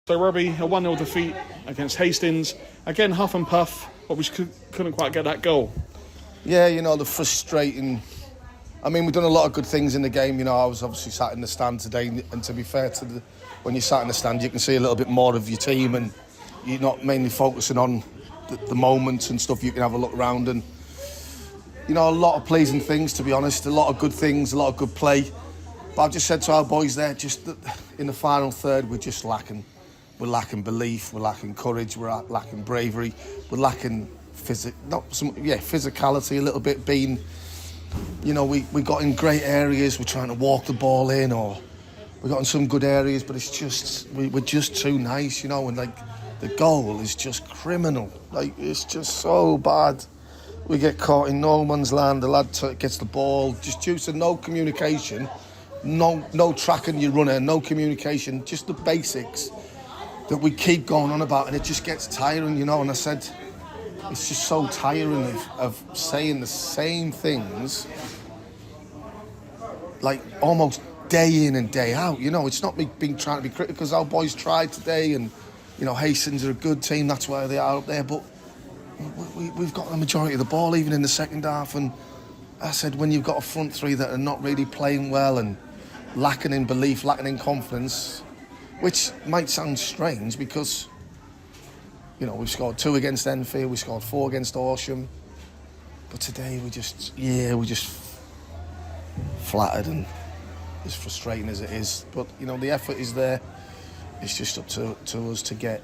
So Robbie, a 1-0 defeat against Hastings. Again, huff and puff, but we couldn't quite get that goal. Yeah, the frustrating... I mean, we've done a lot of good things in the game. I was obviously sat in the stand today, and to be fair, when you're sat in the stand, you can see a little bit more of your team, and you're not mainly focusing on the moments and stuff. You can have a look around, and a lot of pleasing things, to be honest. A lot of good things, a lot of good play. But I've just said to our boys there, just that in the final third, we're just lacking. We're lacking belief, we're lacking courage, we're lacking bravery, we're lacking physicality a little bit. Being, we got in great areas, we're trying to walk the ball in, or we got in some good areas, but it's just we're just too nice, and the goal is just criminal. It's just so bad. We get caught in no man's land. The lad gets the ball just due to no communication, no tracking your runner, no communication, just the basics that we keep going on about, and it just gets tiring, And I said, it's just so tiring of saying the same things, almost day in and day out. It's not me trying to be critical, because our boys tried today, and Hastings are a good team. That's why they are up there. But we've got the majority of the ball, even in the second half. And I said, when you've got a front three that are not really playing well and lacking in belief, lacking in confidence. Which might sound strange because, we've scored 2 against Enfield, we scored 4 against Horsham. But today we're just flattered, and as frustrating as it is. But, the effort is there. It's just up to us to get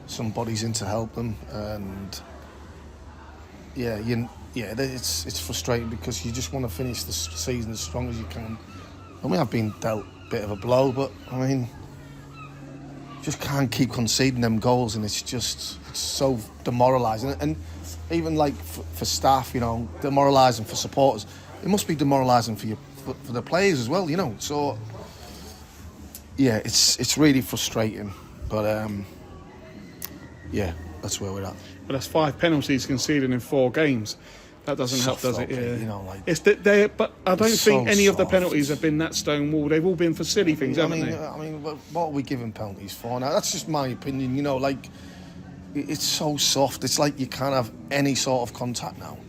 some bodies in to help them. And, it's frustrating because you just want to finish the season as strong as you can. And we have been dealt a bit of a blow, but just can't keep conceding them goals, and it's so demoralising. And even for staff, demoralising for supporters. It must be demoralising for the players as well, So it's really frustrating, but that's where we're at. But that's 5 penalties conceded in 4 games. That doesn't help, does it? Yeah. It's that but I don't think any of the penalties have been that stonewall. They've all been for silly things, haven't they? What are we giving penalties for now? That's just my opinion. It's so soft. It's like you can't have any sort of contact now.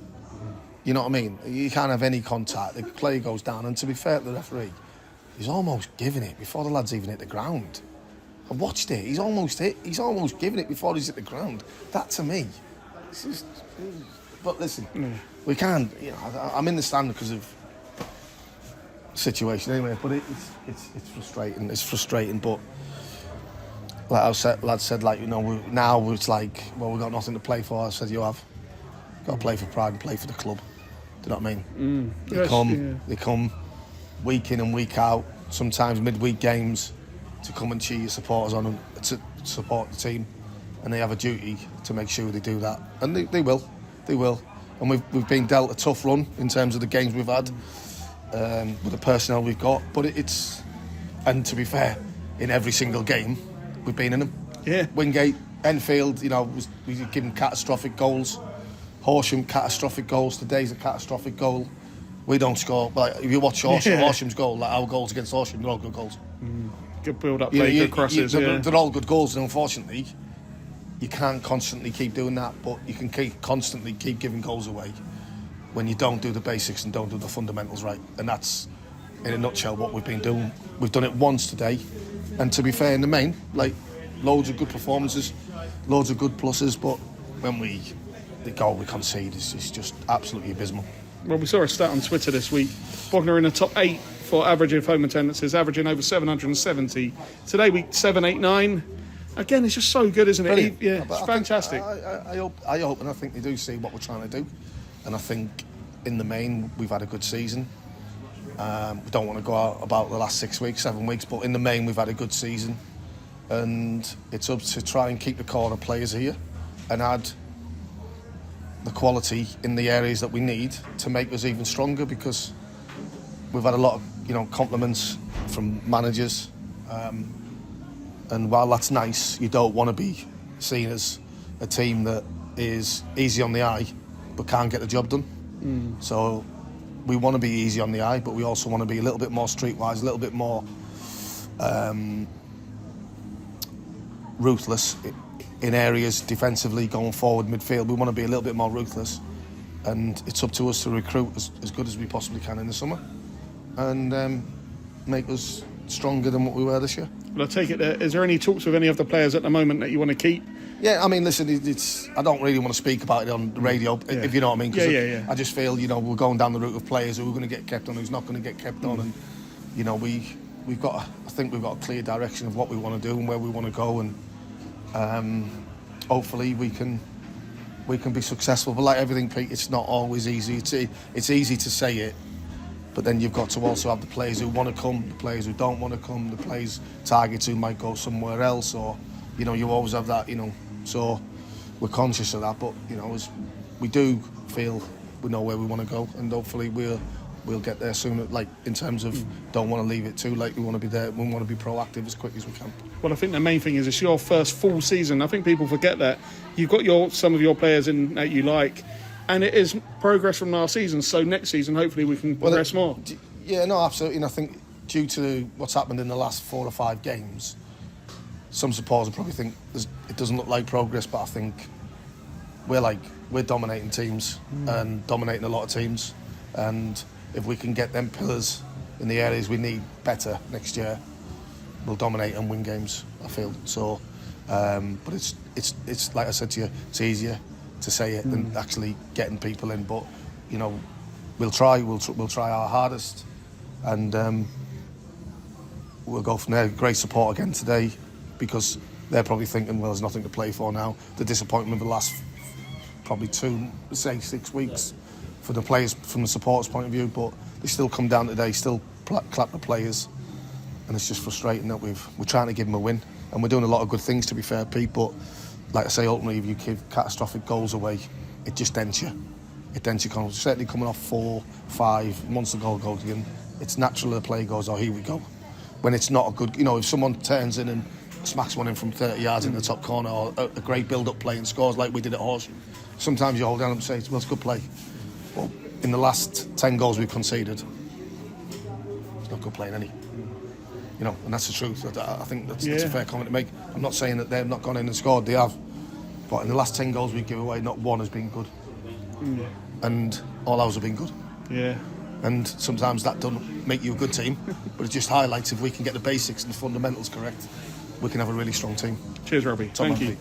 You know what I mean? You can't have any contact. The player goes down, and to be fair to the referee, he's almost giving it before the lad's even hit the ground. I watched it. He's almost giving it before he's hit the ground. That to me, it's just. But listen, we can't. I'm in the stand because of the situation anyway. But it's frustrating. It's frustrating. But like I said, lad said, now it's like, well, we've got nothing to play for. I said, you have got to play for pride and play for the club. Do you know what I mean? They come week in and week out. Sometimes midweek games to come and cheer your supporters on and to support the team, and they have a duty to make sure they do that, and they will. They will. And we've been dealt a tough run in terms of the games we've had with the personnel we've got. But and to be fair, in every single game, we've been in them. Yeah. Wingate, Enfield, we give them catastrophic goals. Horsham, catastrophic goals. Today's a catastrophic goal. We don't score. If you watch Horsham's goal, our goals against Horsham, they're all good goals. Good build-up play, good crosses. They're all good goals, and unfortunately, you can't constantly keep doing that, but you can constantly keep giving goals away when you don't do the basics and don't do the fundamentals right. And that's, in a nutshell, what we've been doing. We've done it once today, and to be fair, in the main, loads of good performances, loads of good pluses, but when the goal we concede is just absolutely abysmal. Well, we saw a stat on Twitter this week. Bognor in the top 8 for average of home attendances, averaging over 770. Today, week 7, 8, 9. Again, it's just so good, isn't it? Brilliant. It's fantastic. I hope, and I think they do see what we're trying to do. And I think, in the main, we've had a good season. We don't want to go out about the last 6 weeks, 7 weeks, but in the main, we've had a good season. And it's up to try and keep the core of players here and add the quality in the areas that we need to make us even stronger, because we've had a lot of, compliments from managers. And while that's nice, you don't want to be seen as a team that is easy on the eye but can't get the job done. So we want to be easy on the eye, but we also want to be a little bit more streetwise, a little bit more ruthless in areas defensively, going forward, midfield. We want to be a little bit more ruthless, and it's up to us to recruit as good as we possibly can in the summer, and make us stronger than what we were this year. Well, I take it. Is there any talks with any of the players at the moment that you want to keep? Yeah, I mean, listen, I don't really want to speak about it on the radio, if you know what I mean. 'Cause I just feel, we're going down the route of players who are going to get kept on, who's not going to get kept on, and I think we've got a clear direction of what we want to do and where we want to go, and hopefully we can be successful. But like everything, Pete, it's not always easy. It's easy to say it, but then you've got to also have the players who want to come, the players who don't want to come, the players targets who might go somewhere else, or you always have that, So we're conscious of that, but we do feel we know where we want to go, and hopefully we'll get there sooner. Like in terms of don't want to leave it too late. We want to be there. We want to be proactive as quick as we can. Well, I think the main thing is it's your first full season. I think people forget that you've got some of your players in that you like, and it is progress from last season. So next season, hopefully, we can progress more. Yeah, no, absolutely. And I think due to what's happened in the last 4 or 5 games, some supporters will probably think it doesn't look like progress, but I think we're dominating teams and dominating a lot of teams, and if we can get them pillars in the areas we need better next year, we'll dominate and win games, I feel. So, but it's like I said to you, it's easier to say it than actually getting people in. But we'll try our hardest, and we'll go from there. Great support again today, because they're probably thinking, well, there's nothing to play for now. The disappointment of the last probably 6 weeks for the players from the supporters' point of view, but they still come down today, still clap the players, and it's just frustrating that we're trying to give them a win, and we're doing a lot of good things, to be fair, Pete, but like I say, ultimately, if you give catastrophic goals away, it just dents you. It dents your confidence. Certainly coming off 4, 5, once the goal goes in, it's natural the player goes, oh, here we go. When it's not a good, if someone turns in and smacks one in from 30 yards in the top corner, or a great build-up play and scores like we did at Horseshoe, sometimes you hold down and say, well, it's a good play. Well, in the last 10 goals we've conceded, it's not good playing any. And that's the truth. I think that's a fair comment to make. I'm not saying that they've not gone in and scored, they have. But in the last 10 goals we give away, not one has been good. And all ours have been good. Yeah. And sometimes that doesn't make you a good team, but it just highlights if we can get the basics and the fundamentals correct, we can have a really strong team. Cheers, Robbie. Thank you.